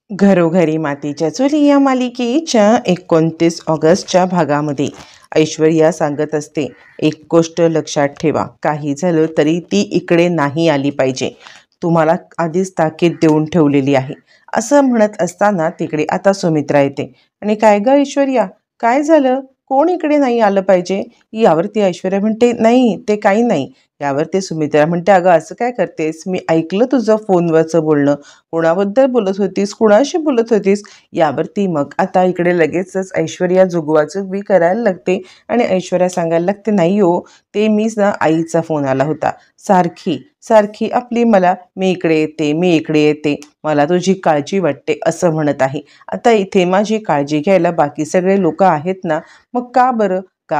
घरोघरी मातीच्या चुली या मालिकेच्या 29 ऑगस्टच्या भागामध्ये ऐश्वर्या सांगत असते, एक गोष्ट लक्षात ठेवा, काही झालं तरी ती इकडे नाही आली पाहिजे. तुम्हाला आधीच ताकीद देऊन ठेवलेली आहे. असं म्हणत असताना तिकडे आता सुमित्रा येते. आणि काय ग ऐश्वर्या, काय झालं? कोण इकडे नाही आलं पाहिजे? यावरती ऐश्वर्या म्हणते, नाही ते काही नाही. यावरती सुमित्रा म्हणते, अगं असं काय करतेस? मी ऐकलं तुझं फोनवरचं बोलणं. कोणाबद्दल बोलत होतीस? कुणाशी बोलत होतीस? यावरती मग आता इकडे लगेचच ऐश्वर्या जुगवाजुगवी करायला लागते आणि ऐश्वर्या सांगायला लागते, नाही हो, ते मीच ना, आईचा फोन आला होता. सारखी सारखी आपली मला मी इकडे येते, मी इकडे येते, मला तुझी काळजी वाटते असं म्हणत आहे. आता इथे माझी काळजी घ्यायला बाकी सगळे लोक आहेत ना, मग का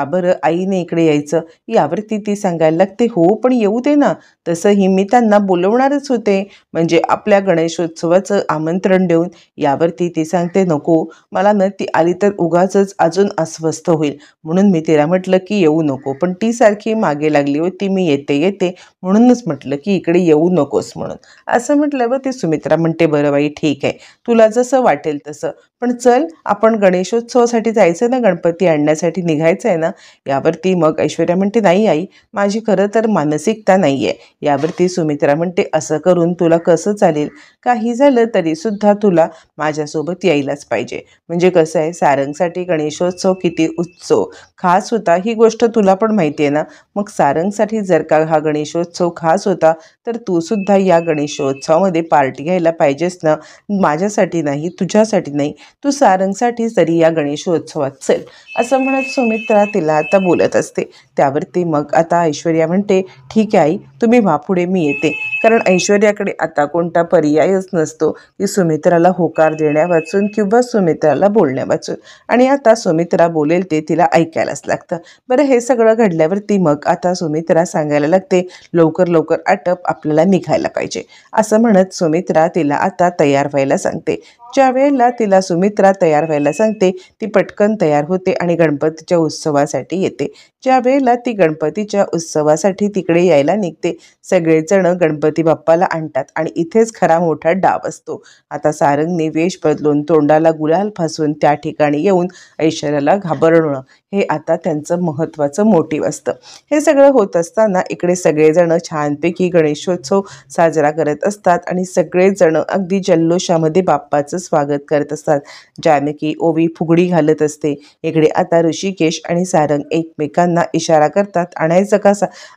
बरं आईने इकडे यायचं? यावरती ती सांगायला लागते, हो पण येऊ दे ना, तसंही मी त्यांना बोलवणारच होते, म्हणजे आपल्या गणेशोत्सवाचं आमंत्रण देऊन. यावरती ती सांगते, नको, मला न ती आली तर उगाचच अजून अस्वस्थ होईल, म्हणून मी तिला म्हटलं की येऊ नको. पण ती सारखी मागे लागली होती, मी येते येते, म्हणूनच म्हटलं की इकडे येऊ नकोस म्हणून. असं म्हटल्यावर ती सुमित्रा म्हणते, बरं बाई ठीक आहे, तुला जसं वाटेल तसं, पण चल आपण गणेशोत्सवासाठी जायचं ना, गणपती आणण्यासाठी निघायचं आहे ना. यावरती मग ऐश्वर्या म्हणते, नाही आई, माझी खरं तर मानसिकता नाही आहे. यावरती सुमित्रा म्हणते, असं करून तुला कसं चालेल? काही झालं तरी सुद्धा तुला माझ्यासोबत यायलाच पाहिजे. म्हणजे कसं आहे, सारंगसाठी गणेशोत्सव किती उत्सव खास होता ही गोष्ट तुला पण माहिती आहे ना. मग सारंगसाठी जर का हा गणेशोत्सव खास होता, तर तू सुद्धा या गणेशोत्सवामध्ये पार्टी घ्यायला पाहिजेस ना. माझ्यासाठी नाही, तुझ्यासाठी नाही, तू सारंगसाठी तरी या गणेशोत्सवात चल. असं म्हणत सुमित्रा तिला आता बोलत असते. त्यावरती मग आता ऐश्वर्या म्हणते, ठीक आहे आई, तुम्ही व्हा पुढे, मी येते. कारण ऐश्वर्याकडे आता कोणता पर्यायच नसतो की सुमित्राला होकार देण्या वाचून किंवा सुमित्राला बोलण्या वाचून. आणि आता सुमित्रा बोलेल ते तिला ऐकायलाच लागतं. बरं, हे सगळं घडल्यावरती मग आता सुमित्रा सांगायला लागते, लवकर लवकर आटप, आपल्याला निघायला पाहिजे. असं म्हणत सुमित्रा तिला आता तयार व्हायला सांगते. ज्या वेळेला तिला सुमित्रा तयार व्हायला सांगते, ती पटकन तयार होते आणि गणपतीच्या उत्सवासाठी येते. ज्या वेळेला ती गणपतीच्या उत्सवासाठी तिकडे यायला निघते, सगळेजण गणपती बाप्पाला आणतात आणि इथेच खरा मोठा डाव असतो. आता सारंगने वेश बदलून तोंडाला गुलाल फासून त्या ठिकाणी येऊन ऐश्वर्याला घाबरवणं, हे आता त्यांचं महत्त्वाचं मोटिव्ह असतं. हे सगळं होत असताना इकडे सगळेजण छानपैकी गणेशोत्सव साजरा करत असतात आणि सगळेजण अगदी जल्लोषामध्ये बाप्पाचं स्वागत करत असतात. जानकी ओवी फुगडी घालत असते. इकडे आता ऋषिकेश आणि सारंग एकमेकांना इशारा करतात, आणायचं का?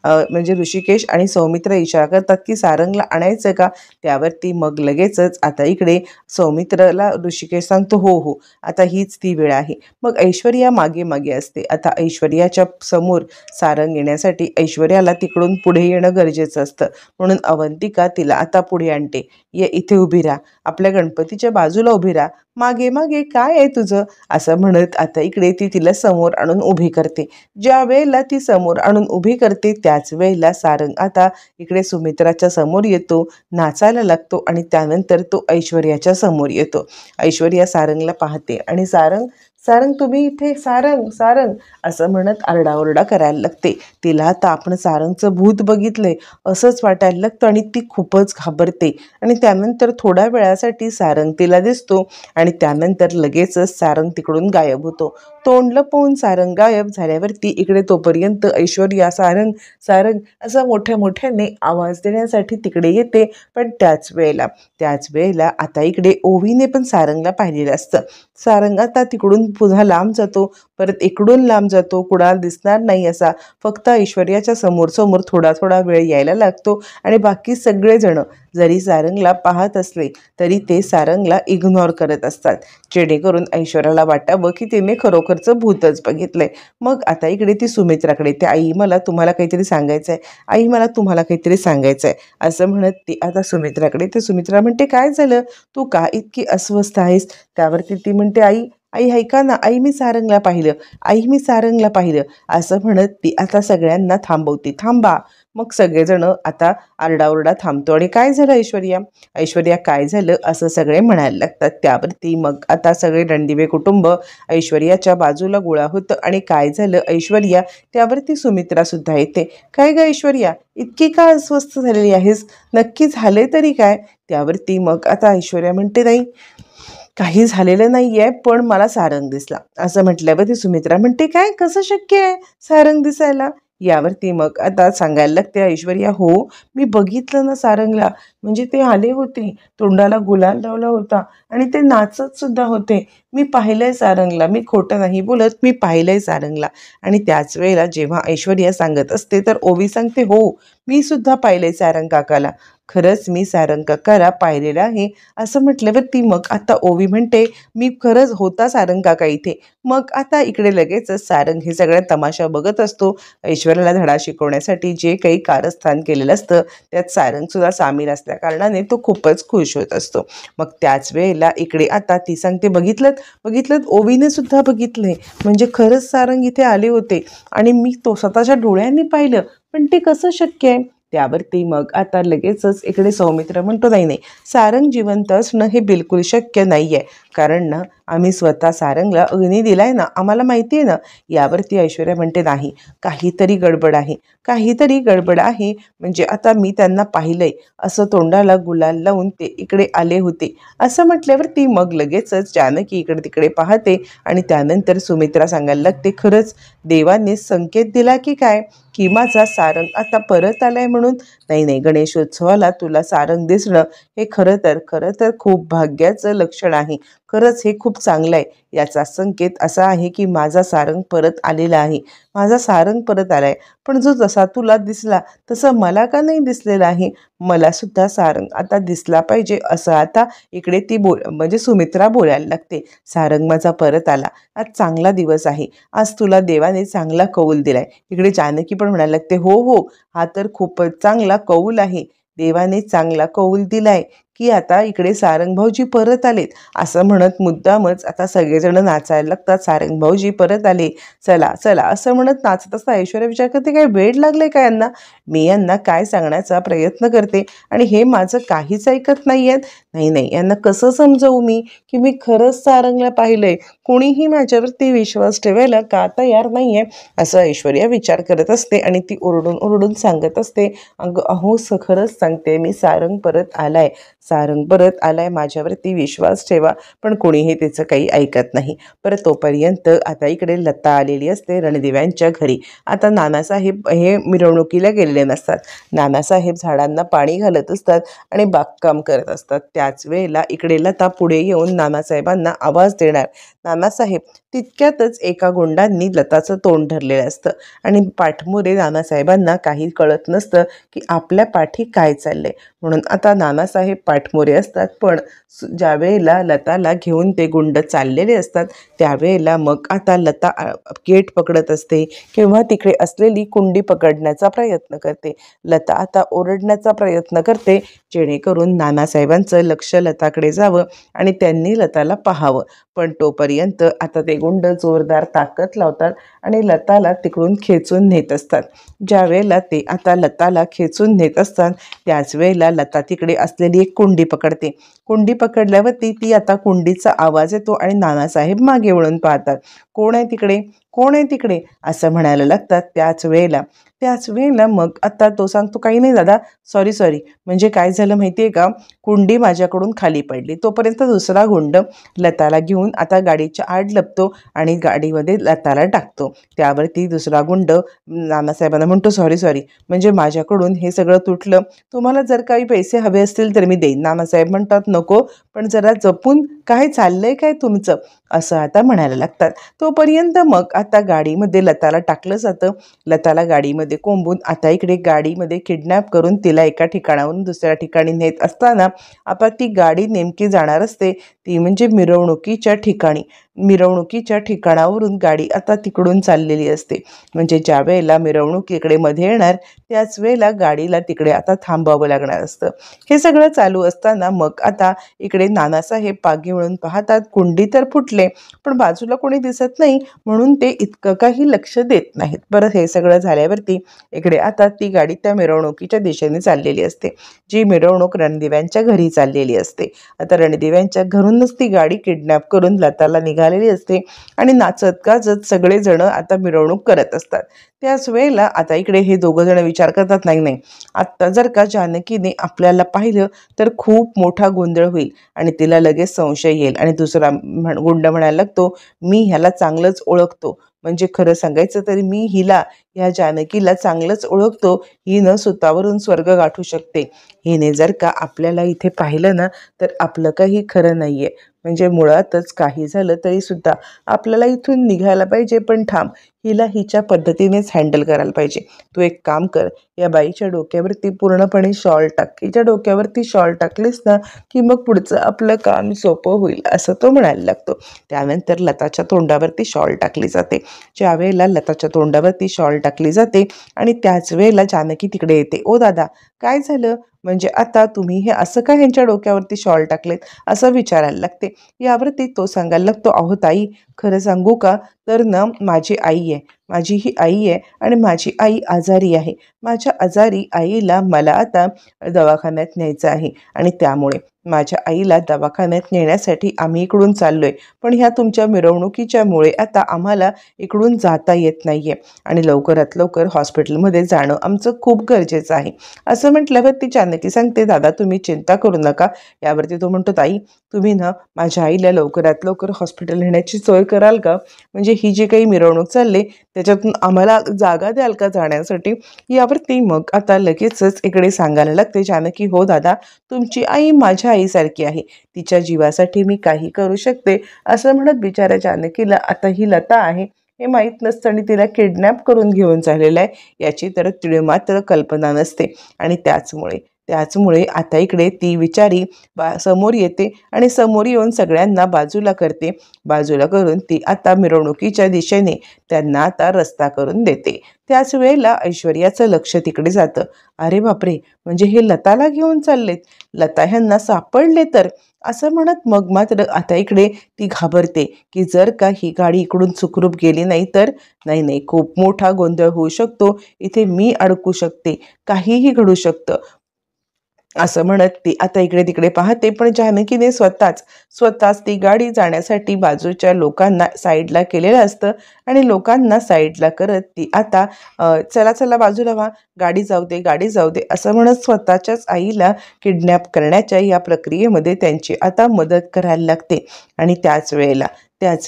म्हणजे ऋषिकेश आणि सौमित्र इशारा करतात की सारंगला आणायचं का? त्यावरती मग लगेचच आता इकडे सौमित्रला ऋषिकेश सांगतो, हो हो, आता हीच ती वेळ आहे. मग ऐश्वर्या मागे मागे असते. आता ऐश्वर्याच्या समोर सारंग येण्यासाठी ऐश्वर्याला तिकडून पुढे येणं गरजेचं असतं, म्हणून अवंतिका तिला आता पुढे आणते. ये इथे उभी राहा, आपल्या गणपतीच्या बाजूला उभी राहा, मागे मागे काय आहे तुझं? असं म्हणत आता इकडे ती तिला समोर आणून उभी करते. ज्या वेळेला ती समोर आणून उभी करते, त्याच वेळेला सारंग आता इकडे सुमित्राच्या समोर येतो, नाचायला लागतो आणि त्यानंतर तो ऐश्वर्याच्या समोर येतो. ऐश्वर्या सारंगला पाहते आणि सारंग सारंग तुम्ही इथे, सारंग सारंग असं म्हणत आरडाओरडा करायला लागते. तिला आता आपण सारंगचं भूत बघितलंय असंच वाटायला लागतं आणि ती खूपच घाबरते. आणि त्यानंतर थोड्या वेळासाठी सारंग तिला दिसतो आणि त्यानंतर लगेचच सारंग तिकडून गायब होतो. तोंड लपवून सारंग गायब झाल्यावरती इकडे तोपर्यंत ऐश्वर्या सारंग सारंग असं मोठ्या मोठ्याने आवाज देण्यासाठी तिकडे येते. पण त्याच वेळेला आता इकडे ओवीने पण सारंगला पाहिलेलं असतं. सारंग आता तिकडून पुन्हा लांब जातो, परत इकडून लांब जातो, कुणाला दिसणार नाही असा फक्त ऐश्वर्याच्या समोर समोर थोडा थोडा वेळ यायला लागतो. आणि बाकी सगळेजण जरी सारंगला पाहत असले तरी ते सारंगला इग्नोर करत असतात, जेणेकरून ऐश्वर्याला वाटावं की तिने खरोखरचं भूतच बघितलंय. मग आता इकडे ती सुमित्राकडे, ते आई मला तुम्हाला काहीतरी सांगायचं आहे, आई मला तुम्हाला काहीतरी सांगायचं आहे असं म्हणत ती आता सुमित्राकडे, ते सुमित्रा म्हणते, काय झालं, तू का इतकी अस्वस्थ आहेस? त्यावरती ती म्हणते, आई आई ऐका ना, आई मी सारंगला पाहिलं, आई मी सारंगला पाहिलं असं म्हणत ती आता सगळ्यांना थांबवते. थांबा. मग सगळेजण आता आरडाओरडा थांबतो आणि काय झालं ऐश्वर्या, ऐश्वर्या काय झालं असं सगळे म्हणायला लागतात. त्यावरती मग आता सगळे रणदिवे कुटुंब ऐश्वर्याच्या बाजूला गोळा होतं. आणि काय झालं ऐश्वर्या, त्यावरती सुमित्रा सुद्धा येते. काय ग ऐश्वर्या, इतकी का अस्वस्थ झालेली आहेस? नक्की झाले तरी काय? त्यावरती मग आता ऐश्वर्या म्हणते, नाही काही झालेलं नाहीये, पण मला सारंग दिसला असं म्हटल्यावरती सुमित्रा म्हणते, काय कसं शक्य आहे सारंग दिसायला? यावरती मग आता सांगायला लागते ऐश्वर्या, हो मी बघितलं ना सारंगला, म्हणजे ते आले होते, तोंडाला गुलाल लावला होता आणि ते नाचत सुद्धा होते. मी पाहिलंय सारंगला, मी खोटं नाही बोलत, मी पाहिलंय सारंगला. आणि त्याच वेळेला जेव्हा ऐश्वर्या सांगत असते तर ओवी सांगते, हो मी सुद्धा पाहिलंय सारंग काकाला, खरंच मी सारंग काकाला पाहिलेलं आहे. असं म्हटल्यावरती मग आता ओवी म्हणते, मी खरंच होता सारंग काका इथे. मग आता इकडे लगेचच सारंग हे सगळ्या तमाशा बघत असतो. ऐश्वर्याला धडा शिकवण्यासाठी जे काही कारस्थान केलेलं असतं त्यात सारंग सुद्धा सामील असल्या कारणाने तो खूपच खुश होत असतो. मग त्याच वेळेला इकडे आता ती सांगते, बघितलं बघितलं, ओवीने सुद्धा बघितलंय, म्हणजे खरंच सारंग इथे आले होते आणि मी तो स्वतःच्या डोळ्यांनी पाहिलं, पण ते कसं शक्य आहे? त्यावरती मग आता लगेचच इकडे सौमित्र म्हणतो, नाही नाही, सारंग जिवंत असणं हे बिलकुल शक्य नाही आहे, कारण ना आम्ही स्वतः सारंगला अग्नी दिलाय ना, आम्हाला माहिती आहे ना. यावरती ऐश्वर्या म्हणते, नाही काहीतरी गडबड आहे, काहीतरी गडबड आहे, म्हणजे आता मी त्यांना पाहिलंय, असं तोंडाला गुलाल लावून ते इकडे आले होते. असं म्हटल्यावरती मग लगेचच जानकी इकडे तिकडे पाहते आणि त्यानंतर सुमित्रा सांगायला लागते, खरंच देवाने संकेत दिला की काय, की माझा सारंग आता परत आलाय म्हणून? नाही नाही, गणेशोत्सवाला तुला सारंग दिसणं हे खरं तर खूप भाग्याचं लक्षण आहे. खरंच हे खूप चांगलं आहे. याचा संकेत असा आहे की माझा सारंग परत आलेला आहे, माझा सारंग परत आलाय. पण जो जसा तुला दिसला तसं मला का नाही दिसलेला आहे? मला सुद्धा सारंग आता दिसला पाहिजे, असं आता इकडे ती म्हणजे सुमित्रा बोलायला लागते. सारंग माझा परत आला, आज चांगला दिवस आहे, आज तुला देवाने चांगला कौल दिलाय. इकडे जानकी पण म्हणायला लागते, हो हो, हा तर खूपच चांगला कौल आहे, देवाने चांगला कौल दिलाय की आता इकडे सारंग भाऊजी परत आलेत. असं म्हणत मुद्दामच आता सगळेजण नाचायला लागतात, सारंग भाऊजी परत आले, चला चला असं म्हणत नाचत असता ऐश्वर्या विचार करते, काय वेड लागले का यांना? मी यांना काय सांगण्याचा प्रयत्न करते आणि हे माझं काहीच ऐकत नाही आहेत. नाही नाही, यांना कसं समजवू मी की मी खरंच सारंगला पाहिलंय, कोणीही माझ्यावरती विश्वास ठेवायला का तयार नाही आहे. असं ऐश्वर्या विचार करत असते आणि ती ओरडून ओरडून सांगत असते, अहो खरंच सांगते मी, सारंग परत आलाय, सारंग परत आलाय, माझ्यावरती विश्वास ठेवा. पण कोणीही त्याचं काही ऐकत नाही. परत तोपर्यंत आता इकडे लता आलेली असते रणदिव्यांच्या घरी. आता नानासाहेब हे मिरवणुकीला गेलेले नसतात, नानासाहेब झाडांना पाणी घालत असतात आणि बागकाम करत असतात. त्याच वेळेला इकडे लता पुढे येऊन नानासाहेबांना आवाज देणार. नानासाहेब, तितक्यातच एका गुंडांनी लताचं तोंड धरलेलं असतं आणि पाठमोरे नानासाहेबांना काही कळत नसतं की आपल्या पाठी काय चाललंय. म्हणून आता नानासाहेब पाठमोरे असतात, पण ज्या वेळेला लताला घेऊन ते गुंड चाललेले असतात त्यावेळेला मग आता लता गेट पकडत असते किंवा तिकडे असलेली कुंडी पकडण्याचा प्रयत्न करते. लता आता ओरडण्याचा प्रयत्न करते जेणेकरून नानासाहेबांचं लक्ष लताकडे जावं आणि त्यांनी लताला पाहावं. पण तोपर्यंत आता ते गुंड जोरदार ताकद लावतात आणि लताला तिकडून खेचून नेत असतात. ज्या वेळेला ते आता लताला खेचून नेत असतात त्याच वेळेला लता तिकडे असलेली एक कुंडी पकडते. कुंडी पकडल्यावरती ती आता कुंडीचा आवाज येतो आणि नानासाहेब मागे वळून पाहतात, कोण आहे तिकडे, कोण आहे तिकडे, असं म्हणायला लागतात. त्याच वेळेला मग आता तो सांगतो, काही नाही दादा, सॉरी सॉरी, म्हणजे काय झालं माहिती आहे का, कुंडी माझ्याकडून खाली पडली. तोपर्यंत दुसरा गुंड लताला घेऊन आता गाडीच्या आड लपतो आणि गाडीमध्ये लताला टाकतो. त्यावरती दुसरा गुंड नानासाहेबांना म्हणतो, सॉरी सॉरी, म्हणजे माझ्याकडून हे सगळं तुटलं, तुम्हाला जर काही पैसे हवे असतील तर मी देईन. नानासाहेब म्हणतात, नको, पण जरा जपून, काय चाललंय काय तुमचं, असं आता म्हणायला लागतात. तोपर्यंत मग आता गाडीमध्ये लताला टाकलं जातं. लताला गाडीमध्ये कोंबून आता इकडे गाडीमध्ये किडनॅप करून तिला एका ठिकाणावरून दुसऱ्या ठिकाणी नेत असताना आता ती गाडी नेमकी जाणार असते ती म्हणजे मिरवणुकीच्या ठिकाणावरून गाडी आता तिकडून चाललेली असते. म्हणजे ज्या वेळेला मिरवणूक इकडे मध्ये येणार त्याच वेळेला गाडीला तिकडे आता थांबावं लागणार असतं. हे सगळं चालू असताना मग आता इकडे नानासाहेब पागे वळून पाहतात, कुंडी तर फुटले पण बाजूला कोणी दिसत नाही म्हणून ते इतकं काही लक्ष देत नाहीत. परत हे सगळं झाल्यावरती इकडे आता ती गाडी त्या मिरवणुकीच्या दिशेने चाललेली असते, जी मिरवणूक रणदिव्यांच्या घरी चाललेली असते. आता रणदिव्यांच्या घरूनच ती गाडी किडनॅप करून लताला निघाली निघालेली असते आणि नाचत गाजत सगळेजण आता मिरवणूक करत असतात. त्याच वेळेला आता इकडे हे दोघं जण विचार करतात, नाही नाही, आत्ता जर का जानकीने आपल्याला पाहिलं तर खूप मोठा गोंधळ होईल आणि तिला लगेच संशय येईल. आणि दुसरा गुंड म्हणायला लागतो, मी ह्याला चांगलंच ओळखतो, म्हणजे खरं सांगायचं तरी मी ह्या जानकीला चांगलंच ओळखतो. ही न स्वतःवरून स्वर्ग गाठू शकते. हिने जर का आपल्याला इथे पाहिलं ना तर आपलं काही खरं नाहीये. म्हणजे मुळातच काही झालं तरी सुद्धा आपल्याला इथून निघायला पाहिजे, पण थांब, हिला हिच्या पद्धतीनेच हँडल करायला पाहिजे. तू एक काम कर, या बाईच्या डोक्यावरती पूर्णपणे शॉल टाक. हिच्या डोक्यावरती शॉल टाकलीस ना की मग पुढचं आपलं काम सोपं होईल, असं तो म्हणायला लागतो. त्यानंतर लताच्या तोंडावरती शॉल टाकली जाते. ज्या वेळेला लताच्या तोंडावरती शॉल टाकली जाते आणि त्याच वेळेला जानकी तिकडे येते. ओ दादा, काय झालं? म्हणजे आता तुम्ही हे असं का ह्यांच्या डोक्यावरती शॉल टाकलेत, असं विचारायला लागते. यावरती तो सांगायला लागतो, अहो ताई, खरं सांगू का, तर ना माझी आई आहे, माझी ही आई आहे आणि माझी आई आजारी आहे. माझ्या आजारी आईला मला आता दवाखान्यात न्यायचं आहे आणि त्यामुळे माझ्या आईला दवाखान्यात नेण्यासाठी आम्ही इकडून चाललोय. पण ह्या तुमच्या मिरवणुकीच्यामुळे आता आम्हाला इकडून जाता येत नाहीये आणि लवकरात लवकर हॉस्पिटलमध्ये जाणं आमचं खूप गरजेचं आहे, असं म्हटल्यावरती जानकी सांगते, दादा तुम्ही चिंता करू नका. यावरती तो म्हणतो, ताई, तुम्ही ना माझ्या आईला लवकरात लवकर हॉस्पिटल नेण्याची सोय कराल का? म्हणजे ही जी काही मिरवणूक चालली त्याच्यातून आम्हाला जागा द्याल का जाण्यासाठी? यावरती मग आता लगेचच इकडे सांगायला लागते जानकी, हो दादा, तुमची आई माझ्या आईसारखी आहे, तिच्या जीवासाठी मी काही करू शकते, असं म्हणत बिचाऱ्या जानकीला आता ही लता आहे हे माहीत नसतं आणि तिला किडनॅप करून घेऊन चाललेलं आहे याची तर तिळे मात्र कल्पना नसते. आणि त्याचमुळे आता इकडे ती विचारी समोर येते आणि समोर येऊन सगळ्यांना बाजूला करते. बाजूला करून ती आता मिरवणुकीच्या दिशेने त्यांना आता रस्ता करून देते. त्याच वेळेला ऐश्वर्याचं लक्ष तिकडे जातं. अरे बापरे, म्हणजे हे लताला घेऊन चाललेत, लता ह्यांना सापडले तर, असं म्हणत मग मात्र आता इकडे ती घाबरते की जर का ही गाडी इकडून सुखरूप गेली नाही तर नाही, खूप मोठा गोंधळ होऊ शकतो, इथे मी अडकू शकते, काहीही घडू शकतं, असं म्हणत ती आता इकडे तिकडे पाहते. पण जानकीने स्वतःच ती गाडी जाण्यासाठी बाजूच्या लोकांना साईडला केलेलं असतं आणि लोकांना साईडला करत ती आता चला चला बाजूला व्हा, गाडी जाऊ दे असं म्हणत स्वतःच्याच आईला किडनॅप करण्याच्या या प्रक्रियेमध्ये त्यांची आता मदत करायला लागते. आणि त्याच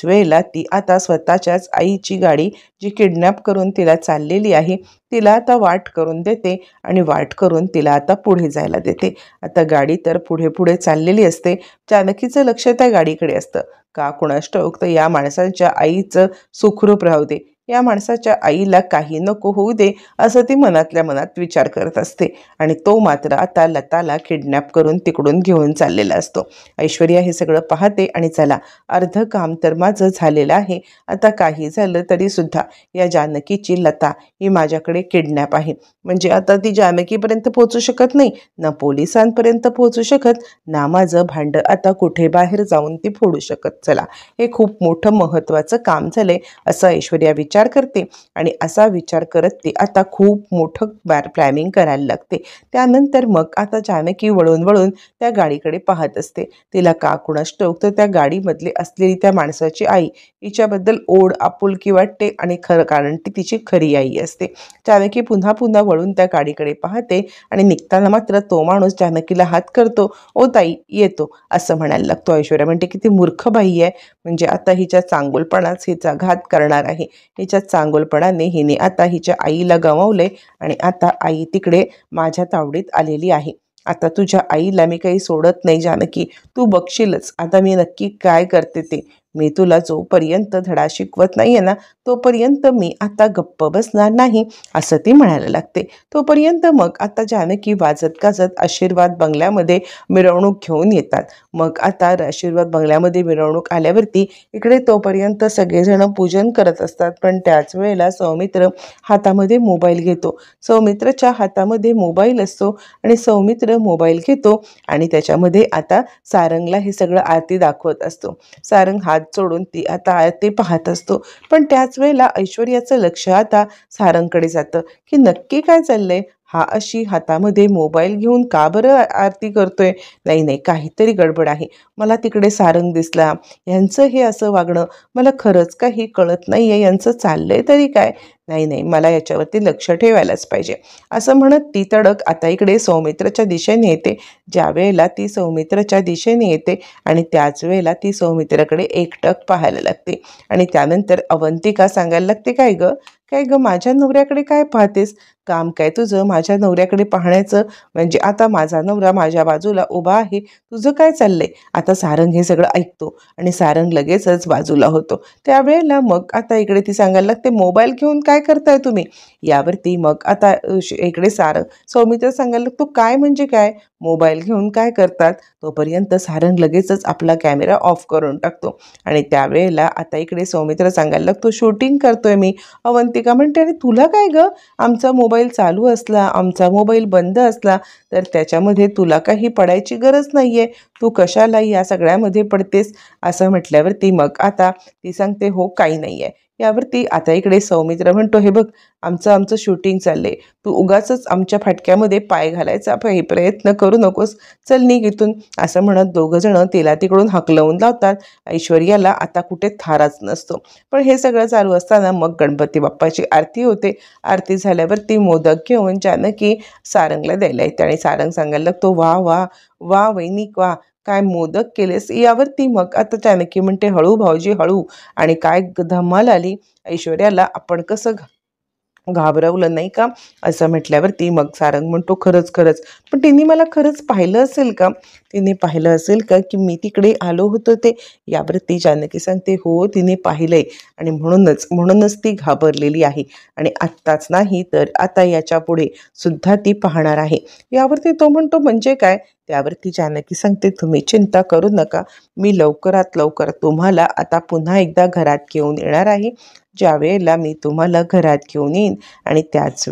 वेळेला ती आता स्वतःच्याच आईची गाडी जी किडनॅप करून तिला चाललेली आहे तिला आता वाट करून देते आणि वाट करून तिला आता पुढे जायला देते. आता गाडी तर पुढे पुढे चाललेली असते. जानकीचं लक्ष त्या गाडीकडे असतं. का कुणास ठाऊक, तर या माणसाच्या आईचं सुखरूप राहू दे, या माणसाच्या आईला काही नको होऊ दे, असं ती मनातल्या मनात विचार करत असते. आणि तो मात्र आता लताला किडनॅप करून तिकडून घेऊन चाललेला असतो. ऐश्वर्या हे सगळं पाहते आणि चला, अर्ध काम तर माझं झालेलं आहे, आता काही झालं तरी सुद्धा या जानकीची लता ही माझ्याकडे किडनॅप आहे, म्हणजे आता ती जानकीपर्यंत पोहोचू शकत नाही, ना पोलिसांपर्यंत पोहोचू शकत, ना माझं भांडं आता कुठे बाहेर जाऊन ती फोडू शकत. चला, हे खूप मोठं महत्त्वाचं काम झालंय, असं ऐश्वर्या विचार करते. आणि असा विचार करत ती आता खूप मोठं प्लॅनिंग करायला लागते. त्यानंतर मग आता जानकी वळून त्या गाडीकडे पाहत असते. तिला का कुणास ठाऊक, तर त्या गाडीमधली असलेली त्या माणसाची आई हिच्याबद्दल ओढ आपुलकी वाटते आणि कारण ती तिची खरी आई असते. जानकी पुन्हा वळून त्या गाडीकडे पाहते आणि निघताना मात्र तो माणूस जानकीला हात करतो. ओ ताई, येतो, असं म्हणायला लागतो. ऐश्वर्या म्हणते, किती मूर्ख बाई आहे, म्हणजे आता हिच्या चांगुलपणाच हिचा घात करणार आहे, हिच्या चांगुलपणाने हिने आता हिच्या आईला गमावले आणि आता आई तिकडे माझ्या तावडीत आलेली आहे. आता तुझ्या आईला मी काही सोडत नाही जानकी, तू बघशीलच आता मी नक्की काय करते ते. मी तुला जोपर्यंत धडा शिकवत नाहीये ना तोपर्यंत मी आता गप्प बसणार नाही, असं ती म्हणायला लागते. तोपर्यंत मग आता जानकी वाजत गाजत आशीर्वाद बंगल्यामध्ये मिरवणूक घेऊन येतात. मग आता आशीर्वाद बंगल्यामध्ये मिरवणूक आल्यावरती इकडे तोपर्यंत सगळेजण पूजन करत असतात. पण त्याच वेळेला सौमित्र हातामध्ये मोबाईल घेतो. सौमित्रच्या हातामध्ये मोबाईल असतो आणि सौमित्र मोबाईल घेतो आणि त्याच्यामध्ये आता सारंगला हे सगळं आरती दाखवत असतो. सारंग हात जोडून ती आता आरती पाहत असतो. पण त्याच वेळेला ऐश्वर्याचं लक्ष आता सारंगकडे जातं की नक्की काय चाललंय. हा अशी हातामध्ये मोबाईल घेऊन का बरं आरती करतोय? नाही नाही, काहीतरी गडबड आहे. मला तिकडे सारंग दिसला. यांचं हे असं वागणं मला खरंच काही कळत नाही आहे. यांचं चाललंय तरी काय? नाही नाही, मला याच्यावरती लक्ष ठेवायलाच पाहिजे. असं म्हणत ती तडक आता इकडे सौमित्रच्या दिशेने येते. ज्या वेळेला ती सौमित्रच्या दिशेने येते आणि त्याच वेळेला ती सौमित्राकडे एकटक पाहायला लागते आणि त्यानंतर अवंतिका सांगायला लागते, काय गं काय गं, माझ्या नवऱ्याकडे काय पाहतेस? काम काय तुझं माझ्या नवऱ्याकडे पाहण्याचं? म्हणजे आता माझा नवरा माझ्या बाजूला उभा आहे, तुझं काय चाललंय? आता सारंग हे सगळं ऐकतो आणि सारंग लगेचच बाजूला होतो. त्यावेळेला मग आता इकडे ती सांगायला लागते, मोबाईल घेऊन काय करताय तुम्ही? यावरती मग आता इकडे सौमित्र सांगायला लागतो, काय म्हणजे काय? मोबाईल घेऊन काय करतात? तोपर्यंत सारंग लगेचच आपला कॅमेरा ऑफ करून टाकतो आणि त्यावेळेला आता इकडे सौमित्र सांगायला लागतो, शूटिंग करतोय मी. अवंतिका म्हणते, अरे तुला काय गं, आमचा मोबाईल चालू असला, आमचा मोबाईल बंद असला तर त्याच्यामध्ये तुला काही पडायची गरज नाही आहे, तू कशाला या सगळ्यामध्ये पडतेस? असं म्हटल्यावरती मग आता ती सांगते, हो काही नाही आहे. यावरती आता इकडे सौमित्र म्हणतो, हे बघ, आमचं शूटिंग चाललंय, तू उगाचच आमच्या फाटक्यामध्ये पाय घालायचा प्रयत्न करू नकोस, चल निघ इथून. असं म्हणत दोघंजणं तिला तिकडून हकलवून लावतात. ऐश्वर्याला आता कुठे थाराच नसतो. पण हे सगळं चालू असताना मग गणपती बाप्पाची आरती होते. आरती झाल्यावरती मोदक घेऊन जानकी सारंगला द्यायला येते आणि सारंग सांगायला लागतो, वा वा वा वैनिक वा, काय मोदक केलेस? यावरती मग आता जानकी म्हणते, हळू भाऊजी हळू. आणि काय धमाल आली ऐश्वर्याला, आपण कसं घाबरवलं नाही का? असं म्हटल्यावरती मग सारंग म्हणतो, खरंच खरंच, पण तिने मला खरंच पाहिलं असेल का? तिने पाहिलं असेल का की मी तिकडे आलो होतो ते? यावरती जानकी सांगते, हो तिने पाहिलंय आणि म्हणूनच ती घाबरलेली आहे आणि आत्ताच नाही तर आता याच्या पुढे सुद्धा ती पाहणार आहे. यावरती तो म्हणतो, म्हणजे काय? त्यावरती जानकी सांगते, तुम्ही चिंता करू नका, मी लवकरात लवकर तुम्हाला आता पुन्हा एकदा घरात घेऊन येणार आहे. ज्या वेळेला मी तुम्हाला घरात घेऊन येईन आणि त्याच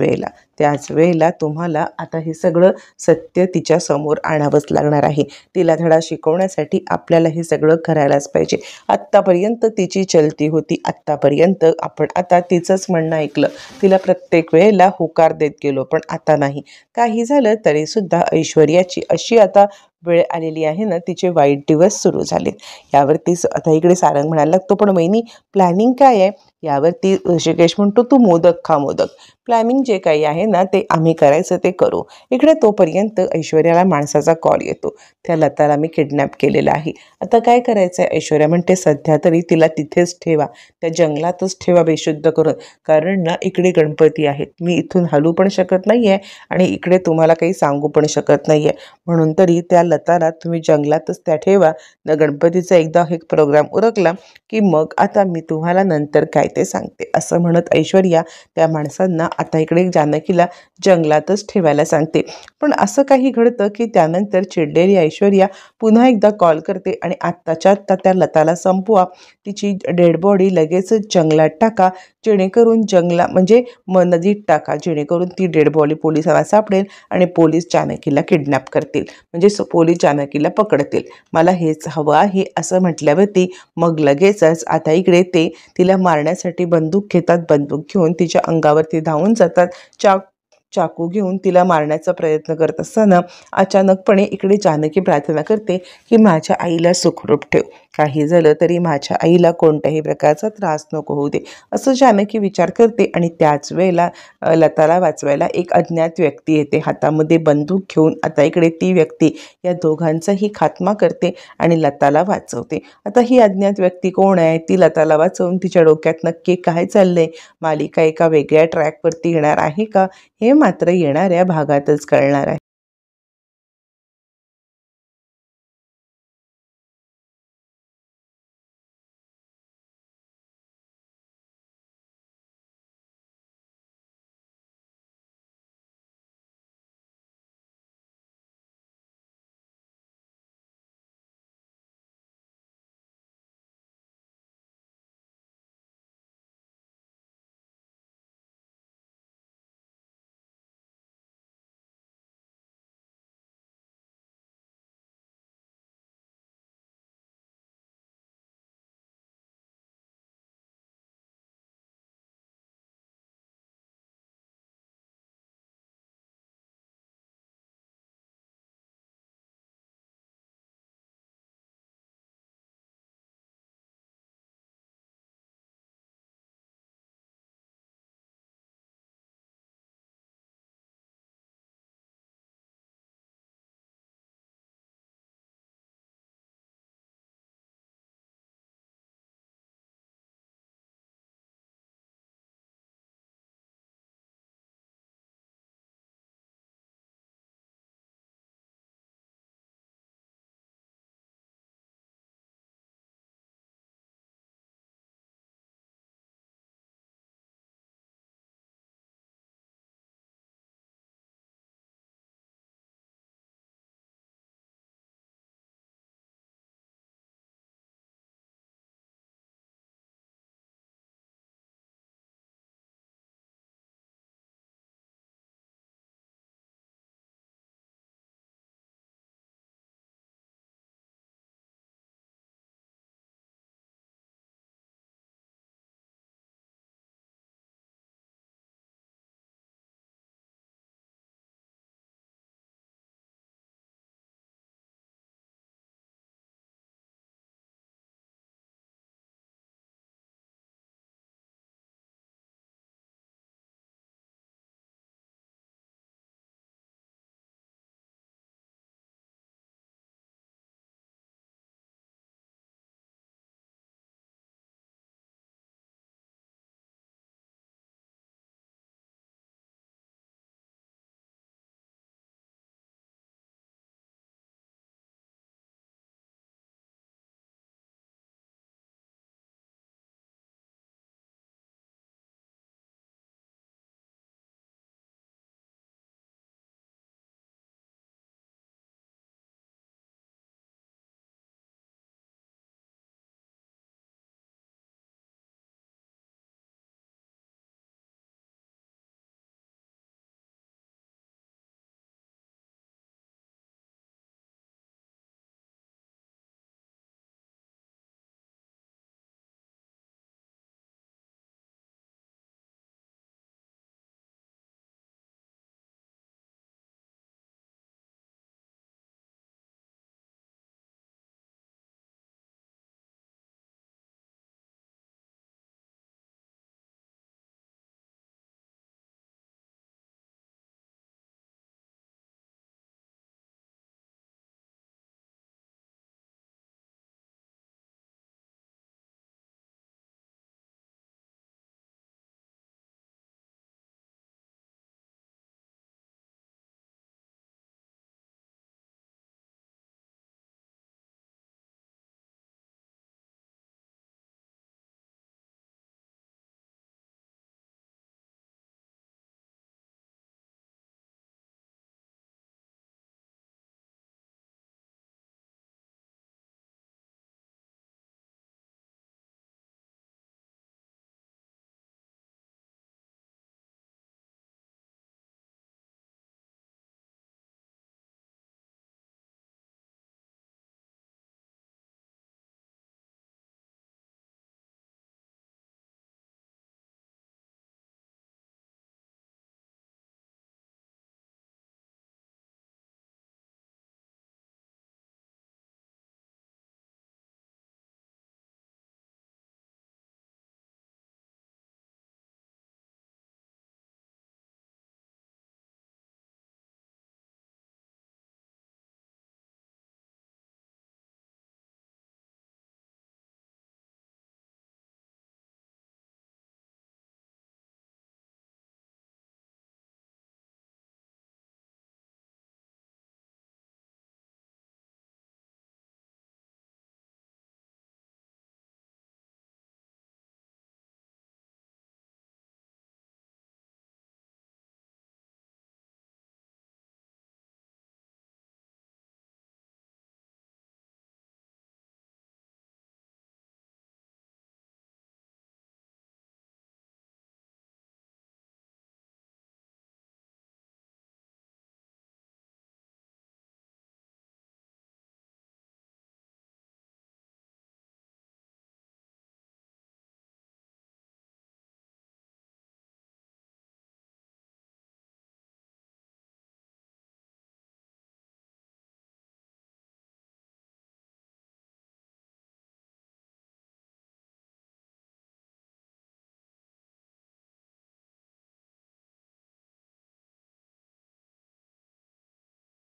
वेळेला तुम्हाला आता हे सगळं सत्य तिच्या समोर आणावंच लागणार आहे. तिला धडा शिकवण्यासाठी आपल्याला हे सगळं करायलाच पाहिजे. आत्तापर्यंत तिची चलती होती, आत्तापर्यंत आपण आता तिचंच म्हणणं ऐकलं, तिला प्रत्येक वेळेला होकार देत गेलो, पण आता नाही. काही झालं तरीसुद्धा ऐश्वर्याची अशी आता वेळ आलेली आहे ना, तिचे वाईट दिवस सुरू झालेत. यावरती आता इकडे सारंग म्हणायला लागतो, पण वहिनी प्लॅनिंग काय आहे? यावरती ऋषिकेश म्हणतो, तू मोदक खा मोदक. प्लॅनिंग जे काही आहे ना ते आम्ही करायचं ते करू. इकडे तोपर्यंत ऐश्वर्याला माणसाचा कॉल येतो, त्या लताला मी किडनॅप केलेलं आहे, आता काय करायचं आहे? ऐश्वर्या म्हणते, सध्या तरी तिला तिथेच ठेवा, त्या जंगलातच ठेवा बेशुद्ध करून, कारण ना इकडे गणपती आहेत, मी इथून हलू पण शकत नाही आहे आणि इकडे तुम्हाला काही सांगू पण शकत नाही आहे. म्हणून तरी त्या लताला तुम्ही जंगलातच त्या ठेवा. न गणपतीचा एकदा एक प्रोग्राम उरकला की मग आता मी तुम्हाला नंतर काय ते सांगते. असं म्हणत ऐश्वर्या त्या माणसांना आता इकडे जानकीला जंगलातच ठेवायला सांगते. पण असं काही घडतं की त्यानंतर चिडलेली ऐश्वर्या पुन्हा एकदा कॉल करते आणि आत्ताच्या आत्ता त्या लताला संपवा, तिची डेड बॉडी लगेचच जंगलात टाका, जेणेकरून म्हणजे नदीत टाका, जेणेकरून ती डेड बॉडी पोलिसांना सापडेल आणि पोलीस जानकीला किडनॅप करतील, म्हणजे पोलीस जानकीला पकडतील. मला हेच हवं आहे. असं म्हटल्यावरती मग लगेचच आता इकडे ते तिला मारण्यासाठी बंदूक घेतात. बंदूक घेऊन तिच्या अंगावरती धावून जातात. चाकू घेऊन तिला मारण्याचा प्रयत्न करत असताना अचानकपणे इकडे जानकी प्रार्थना करते की माझ्या आईला सुखरूप ठेव, काही झालं तरी माझ्या आईला कोणत्याही प्रकारचा त्रास नको होऊ दे, असं जानकी विचार करते. आणि त्याच वेळेला लताला वाचवायला एक अज्ञात व्यक्ती येते हातामध्ये बंदूक घेऊन. आता इकडे ती व्यक्ती या दोघांचाही खात्मा करते आणि लताला वाचवते. आता ही अज्ञात व्यक्ती कोण आहे? ती लताला वाचवून तिच्या डोक्यात नक्की काय चाललंय? मालिका एका वेगळ्या ट्रॅकवरती येणार आहे का? हे मात्र येणाऱ्या भागातच कळणार आहे.